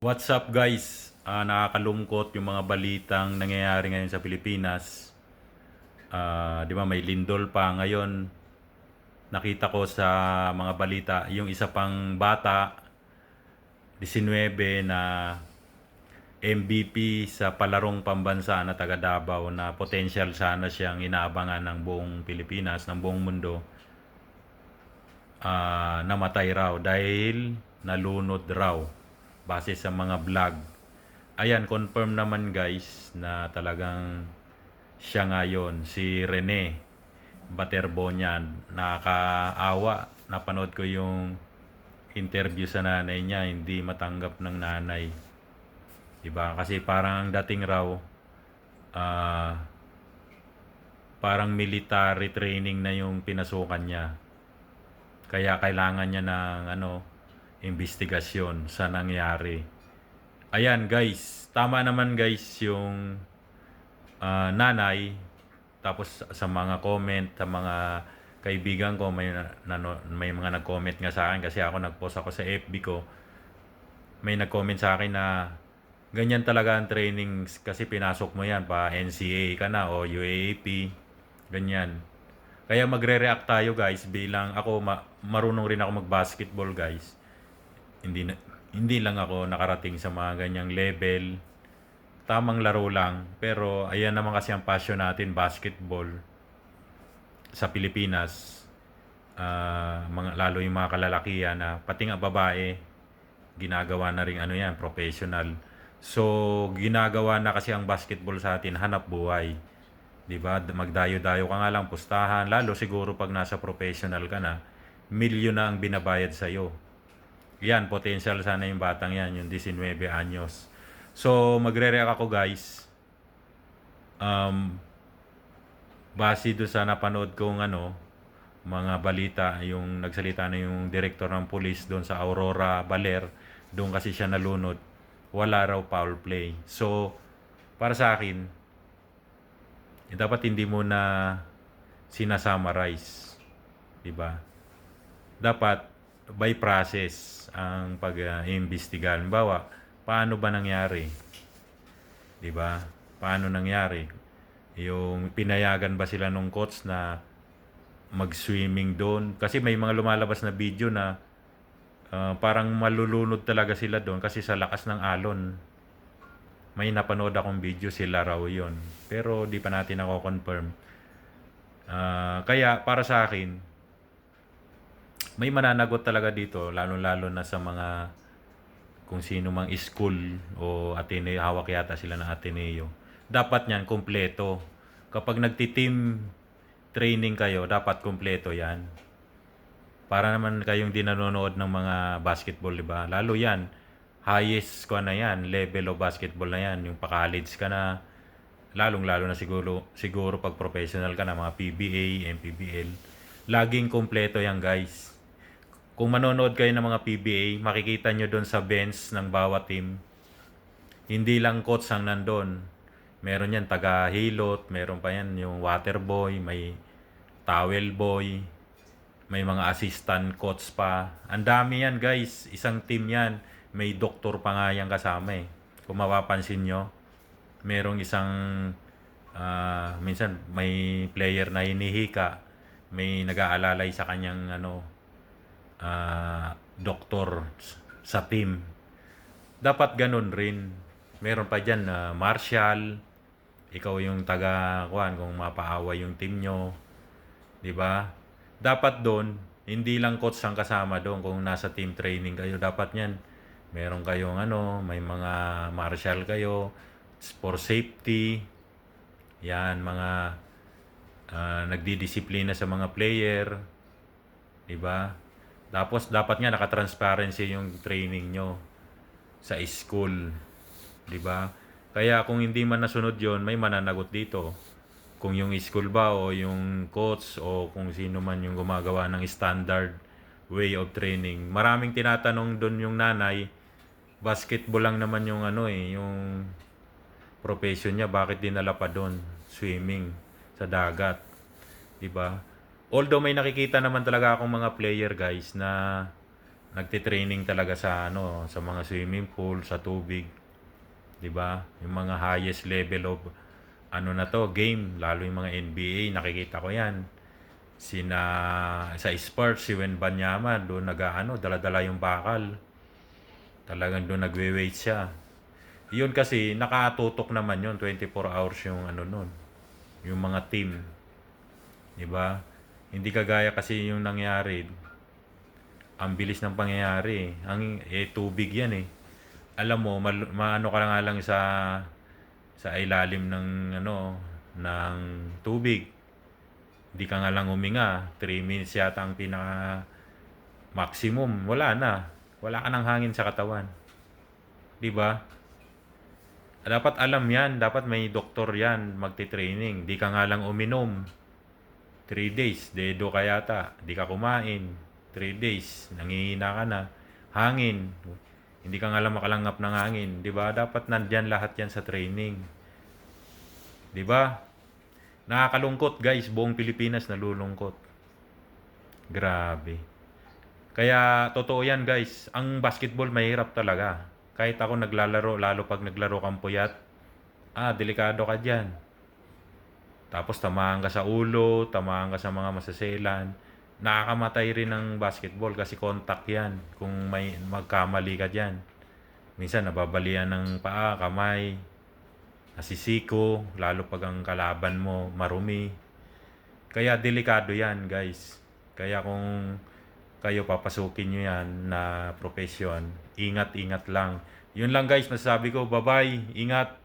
What's up guys? Nakakalungkot yung mga balitang nangyayari ngayon sa Pilipinas. Di ba may lindol pa ngayon. Nakita ko sa mga balita yung isa pang bata, 19 na MVP sa palarong pambansa na taga Davao na potential sana siyang inaabangan ng buong Pilipinas, ng buong mundo. Namatay raw dahil nalunod raw base sa mga vlog. Ayan, confirm naman guys na talagang siya nga yun, si Rene Baterbonian. Nakakaawa, napanood ko yung interview sa nanay niya, hindi matanggap ng nanay. Diba? Kasi parang ang dating raw, ah, parang military training na yung pinasukan niya. Kaya kailangan niya ng investigasyon sa nangyari. Ayan guys, tama naman guys yung nanay. Tapos sa mga comment, sa mga kaibigan ko, may mga nag-comment nga sa akin kasi ako nag-post ako sa FB ko. May nag-comment sa akin na ganyan talaga ang training kasi pinasok mo yan pa NCAA ka na o UAAP, ganyan. Kaya magre-react tayo guys bilang ako marunong rin ako mag-basketball guys. Hindi lang ako nakarating sa mga ganyang level. Tamang laro lang. Pero ayan naman kasi ang passion natin, basketball sa Pilipinas. Lalo yung mga kalalakihan na pati nga babae, ginagawa na rin professional. So, ginagawa na kasi ang basketball sa atin, hanap buhay. 'Di ba? Magdayo-dayo ka nga lang, pustahan. Lalo siguro pag nasa professional ka na, milyon na ang binabayad sa iyo. Yan, potential sana yung batang yan, yung 19 anyos. So, magre-react ako guys. Base do sa napanood kong mga balita, yung nagsalita na yung director ng police doon sa Aurora, Baler, doon kasi siya nalunod. Wala raw foul play. So, para sa akin, dapat hindi mo na sinasummarize. 'Di ba? Dapat by process ang pag-iimbestiga. Halimbawa, paano ba nangyari? 'Di ba? Paano nangyari? Yung pinayagan ba sila nung coach na mag-swimming doon? Kasi may mga lumalabas na video na parang malulunod talaga sila doon kasi sa lakas ng alon. May napanood akong video, sila raw yun. Pero di pa natin ako confirm. Kaya para sa akin, may mananagot talaga dito, lalo-lalo na sa mga kung sino mang school o Ateneo, hawak yata sila ng Ateneo. Dapat niyan kumpleto. Kapag nagti-team training kayo, dapat kumpleto yan. Para naman kayong di nanonood ng mga basketball, di ba? Lalo yan, highest ko na yan, level of basketball na yan. Yung pa-college ka na, lalong-lalo na siguro pag professional ka na, mga PBA, MPBL. Laging kumpleto yan guys. Kung manonood kayo ng mga PBA, makikita nyo doon sa bench ng bawat team. Hindi lang coach ang nandun. Meron yan taga-hilot, meron pa yan yung water boy, may towel boy, may mga assistant coach pa. Ang dami yan guys, isang team yan. May doktor pa nga yan kasama eh. Kung mapapansin nyo, merong isang, minsan may player na hinihika, may nag-aalalay sa kanyang doktor sa team. Dapat ganun rin. Meron pa dyan na marshal, ikaw yung taga-kuhan kung mapaaway yung team nyo. 'Di ba? Dapat doon, hindi lang coach ang kasama doon kung nasa team training kayo. Dapat niyan, meron kayong may mga marshal kayo, for safety, yan, mga nagdidisiplina sa mga player. 'Di ba? Tapos dapat nga naka-transparency yung training nyo sa school, 'di ba? Kaya kung hindi man nasunod 'yon, may mananagot dito. Kung yung school ba o yung coach o kung sino man yung gumagawa ng standard way of training. Maraming tinatanong doon yung nanay, basketball lang naman yung yung profession niya, bakit dinala pa doon swimming sa dagat, 'di ba? Although may nakikita naman talaga akong mga player guys na nagte-training talaga sa ano, sa mga swimming pool, sa tubig, 'di ba? Yung mga highest level of ano na to, game, lalo yung mga NBA, nakikita ko 'yan. Sina sa sports, si Wembanyama, doon nag-aano, dala-dala yung bakal. Talagang doon nagwe-weight siya. Yun kasi nakatutok naman yun, 24 hours yung ano nun, yung mga team, 'di ba? Hindi kagaya kasi yung nangyari, ang bilis ng pangyayari. Ang tubig 'yan eh. Alam mo, maano ka nga lang sa ilalim ng ano ng tubig. Hindi ka nga lang huminga. 3 minutes yata ang pinaka maximum. Wala na. Wala ka ng hangin sa katawan. 'Di ba? Dapat alam 'yan, dapat may doktor 'yan magte-training. Di ka nga lang uminom. 3 days, dedo ka yata. Di ka kumain. 3 days, nangihina ka na. Hangin. Hindi ka nga lang makalanghap ng hangin. Di ba? Dapat nandyan lahat yan sa training. Di ba? Nakakalungkot guys. Buong Pilipinas nalulungkot. Grabe. Kaya totoo yan guys. Ang basketball mahirap talaga. Kahit ako naglalaro, lalo pag naglaro kang puyat, delikado ka dyan. Tapos tamaan ka sa ulo, tamaan ka sa mga masaselan. Nakakamatay rin ng basketball kasi contact yan kung may magkamali ka dyan. Minsan nababalian ng paa, kamay, nasisiko, lalo pag ang kalaban mo marumi. Kaya delikado yan guys. Kaya kung kayo papasukin nyo yan na profession, ingat-ingat lang. Yun lang guys, masasabi ko, bye-bye, ingat.